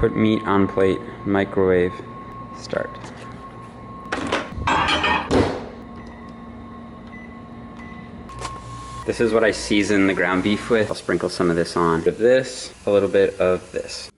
Put meat on plate, microwave, start. This is what I season the ground beef with. I'll sprinkle some of this on. Of this, a little bit of this.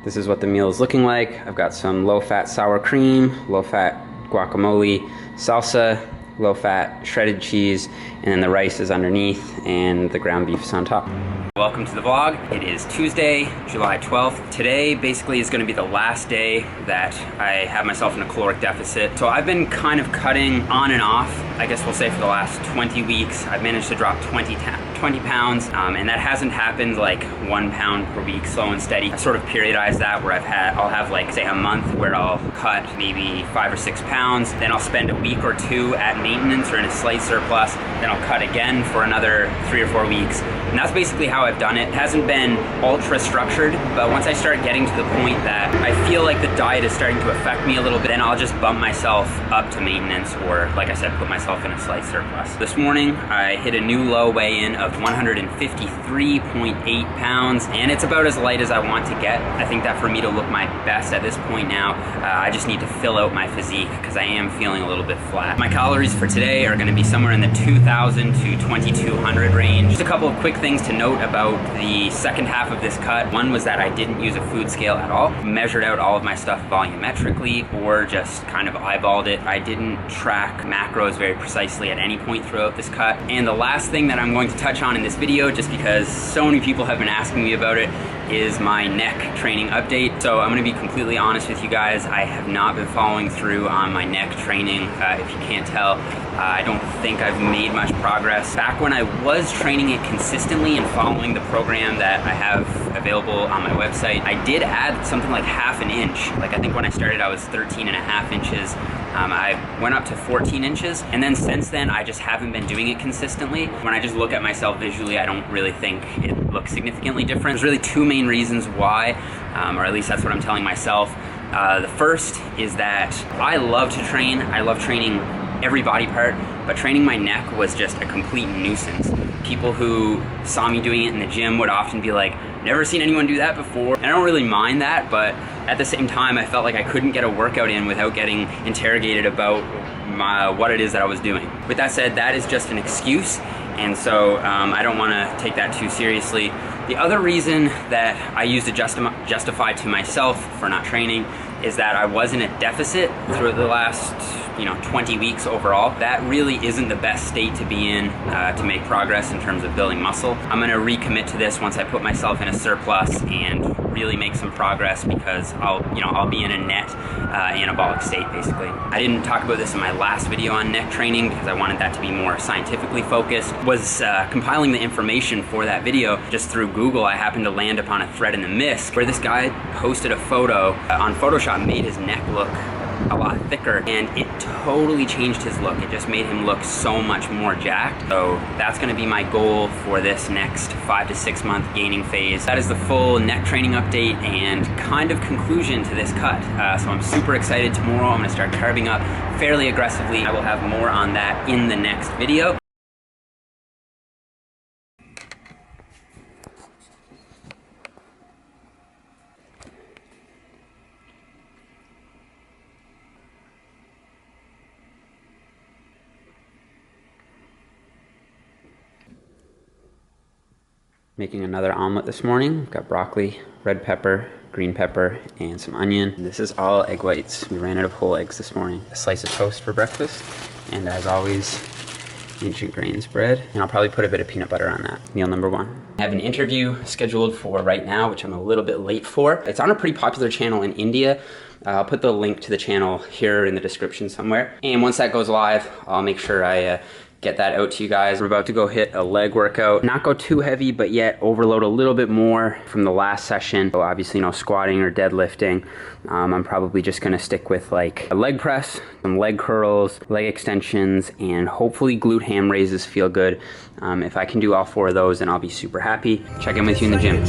This is what the meal is looking like. I've got some low-fat sour cream, low-fat guacamole, salsa, low-fat shredded cheese, and then the rice is underneath and the ground beef is on top. Welcome to the vlog. It is Tuesday, July 12th. Today basically is going to be the last day that I have myself in a caloric deficit. So I've been kind of cutting on and off, I guess we'll say for the last 20 weeks. I've managed to drop 20 pounds, and that hasn't happened like 1 pound per week, slow and steady. I sort of periodize that where I'll have like say a month where I'll cut maybe 5 or 6 pounds, then I'll spend a week or two at maintenance or in a slight surplus, then I'll cut again for another 3 or 4 weeks. And that's basically how I've done it. It hasn't been ultra structured, but once I start getting to the point that I feel like the diet is starting to affect me a little bit, then I'll just bump myself up to maintenance or, like I said, put myself in a slight surplus. This morning, I hit a new low weigh-in of 153.8 pounds, and it's about as light as I want to get. I think that for me to look my best at this point now, I just need to fill out my physique because I am feeling a little bit flat. My calories for today are gonna be somewhere in the 2,000 to 2,200 range. Just a couple of quick things to note about the second half of this cut. One was that I didn't use a food scale at all. Measured out all of my stuff volumetrically or just kind of eyeballed it. I didn't track macros very precisely at any point throughout this cut. And the last thing that I'm going to touch on in this video, just because so many people have been asking me about it, is my neck training update. So I'm gonna be completely honest with you guys. I have not been following through on my neck training. If you can't tell, I don't think I've made much progress. Back when I was training it consistently and following the program that I have available on my website, I did add something like half an inch. Like I think when I started I was 13.5 inches. I went up to 14 inches, and then since then I just haven't been doing it consistently. When I just look at myself visually, I don't really think it looks significantly different. There's really two main reasons why, or at least that's what I'm telling myself. The first is that I love to train. I love training every body part, but training my neck was just a complete nuisance. People who saw me doing it in the gym would often be like, never seen anyone do that before. And I don't really mind that, but at the same time, I felt like I couldn't get a workout in without getting interrogated about what it is that I was doing. With that said, that is just an excuse, and so I don't want to take that too seriously. The other reason that I used to justify to myself for not training is that I was in a deficit through the last 20 weeks overall. That really isn't the best state to be in to make progress in terms of building muscle. I'm gonna recommit to this once I put myself in a surplus and really make some progress, because I'll be in a net anabolic state basically. I didn't talk about this in my last video on neck training because I wanted that to be more scientifically focused. Was compiling the information for that video just through Google. I happened to land upon a thread in the Mist where this guy posted a photo on Photoshop, made his neck look a lot thicker, and it totally changed his look. It just made him look so much more jacked. So that's gonna be my goal for this next 5 to 6 month gaining phase. That is the full neck training update and kind of conclusion to this cut. So I'm super excited. Tomorrow I'm gonna start carving up fairly aggressively. I will have more on that in the next video. Making another omelet this morning. We've got broccoli, red pepper, green pepper, and some onion. And this is all egg whites. We ran out of whole eggs this morning. A slice of toast for breakfast, and as always, ancient grains bread. And I'll probably put a bit of peanut butter on that. Meal number one. I have an interview scheduled for right now, which I'm a little bit late for. It's on a pretty popular channel in India. I'll put the link to the channel here in the description somewhere. And once that goes live, I'll make sure I get that out to you guys. We're about to go hit a leg workout. Not go too heavy, but yet overload a little bit more from the last session. So obviously, squatting or deadlifting. I'm probably just gonna stick with like a leg press, some leg curls, leg extensions, and hopefully glute ham raises feel good. If I can do all 4 of those, then I'll be super happy. Check in with you in the gym.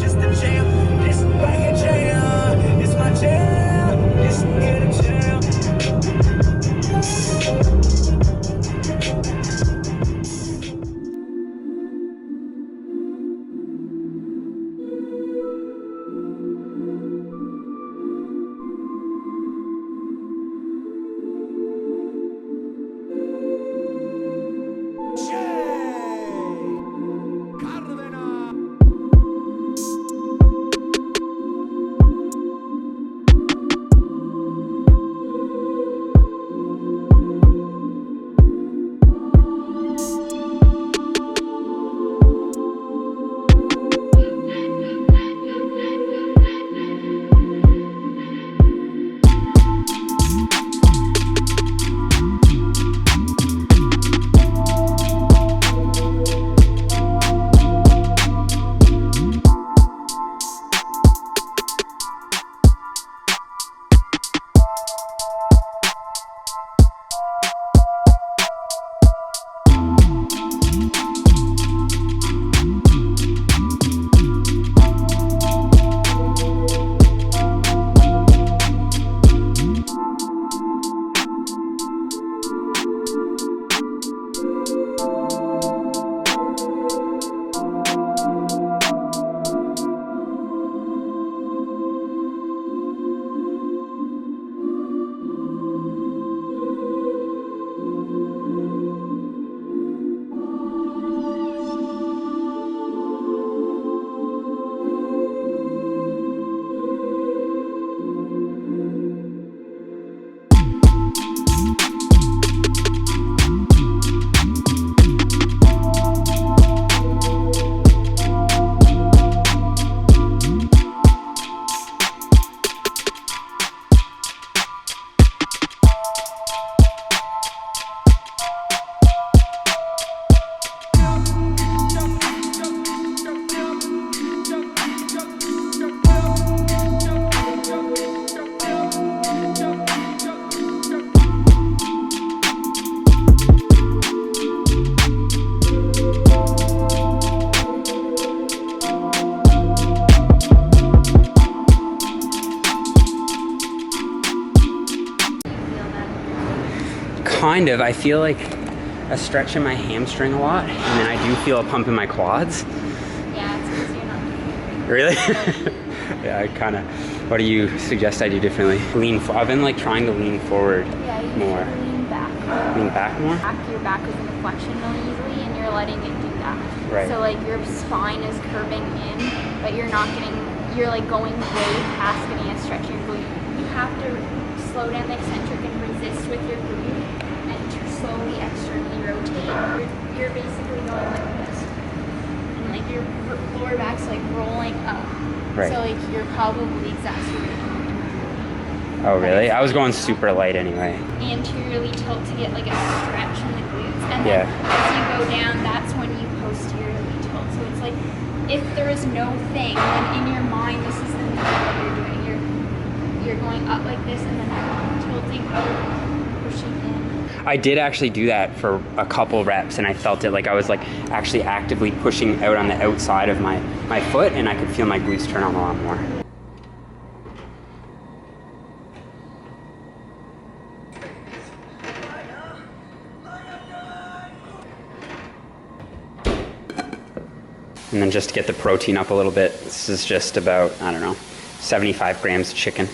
Kind of. I feel like a stretch in my hamstring a lot, and then I do feel a pump in my quads. Yeah, it's because you're not doing it. Really? Yeah, I kind of. What do you suggest I do differently? I've been like trying to lean forward more. Lean back. Lean back more? Your back is in a flexion really easily, and you're letting it do that. Right. So like your spine is curving in, but you're like going way past getting a stretch in your glute. You have to slow down the eccentric and resist with your glute, and to slowly externally rotate. You're basically going like this, and like your lower back's like rolling up. Right. So like you're probably exacerbating. Oh really? I was going super light anyway. Anteriorly tilt to get like a stretch in the glutes, and then as you go down, that's when you posteriorly tilt. So it's like if there is no thing, then in your mind this is the movement that you're doing. You're going up like this, and then tilting out, pushing in. I did actually do that for a couple reps, and I felt it like I was like actually actively pushing out on the outside of my foot, and I could feel my glutes turn on a lot more. And then just to get the protein up a little bit, this is just about, I don't know, 75 grams of chicken.